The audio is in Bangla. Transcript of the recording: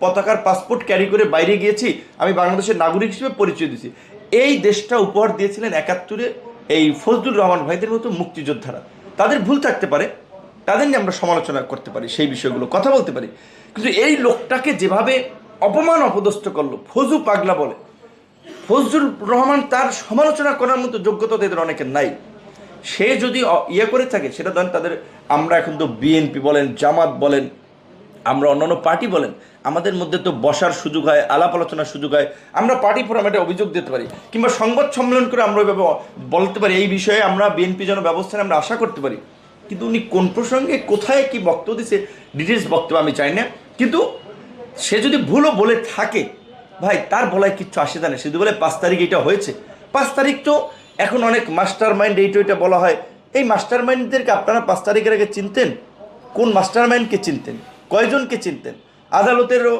পতাকার পাসপোর্ট ক্যারি করে বাইরে গিয়েছি, আমি বাংলাদেশের নাগরিক হিসেবে পরিচয় দিয়েছি। এই দেশটা উপহার দিয়েছিলেন 71-এ এই ফজলুর রহমান ভাইদের মতো মুক্তিযোদ্ধারা। তাদের ভুল থাকতে পারে, তাদের নিয়ে আমরা সমালোচনা করতে পারি, সেই বিষয়গুলো কথা বলতে পারি, কিন্তু এই লোকটাকে যেভাবে অপমান অপদস্থ করলো, ফজু পাগলা বলে, ফজলুর রহমান তার সমালোচনা করার মতো যোগ্যতা তাদের অনেকের নাই। সে যদি ইয়ে করে থাকে সেটা ধরেন তাদের, আমরা এখন তো বিএনপি বলেন, জামাত বলেন, আমরা অন্যান্য পার্টি বলেন, আমাদের মধ্যে তো বসার সুযোগ হয়, আলাপ আলোচনার সুযোগ হয়, আমরা পার্টি ফোরামে অভিযোগ দিতে পারি, কিংবা সংবাদ সম্মেলন করে আমরা ওইভাবে বলতে পারি এই বিষয়ে আমরা বিএনপি যেন ব্যবস্থা আমরা আশা করতে পারি। কিন্তু উনি কোন প্রসঙ্গে কোথায় কি বক্তব্য দিচ্ছে ডিটেলস বক্তব্য আমি চাই না। কিন্তু সে যদি ভুলও বলে থাকে, ভাই তার বলায় কিচ্ছু আসে না। সে যদি বলে 5 তারিখ এটা হয়েছে, 5 তারিখ তো এখন অনেক মাস্টার মাইন্ড এইটা বলা হয়, এই মাস্টার মাইন্ডদেরকে আপনারা 5 তারিখের আগে চিনতেন? কোন মাস্টার মাইন্ডকে চিনতেন? কয়জনকে চিনতেন? আদালতেরও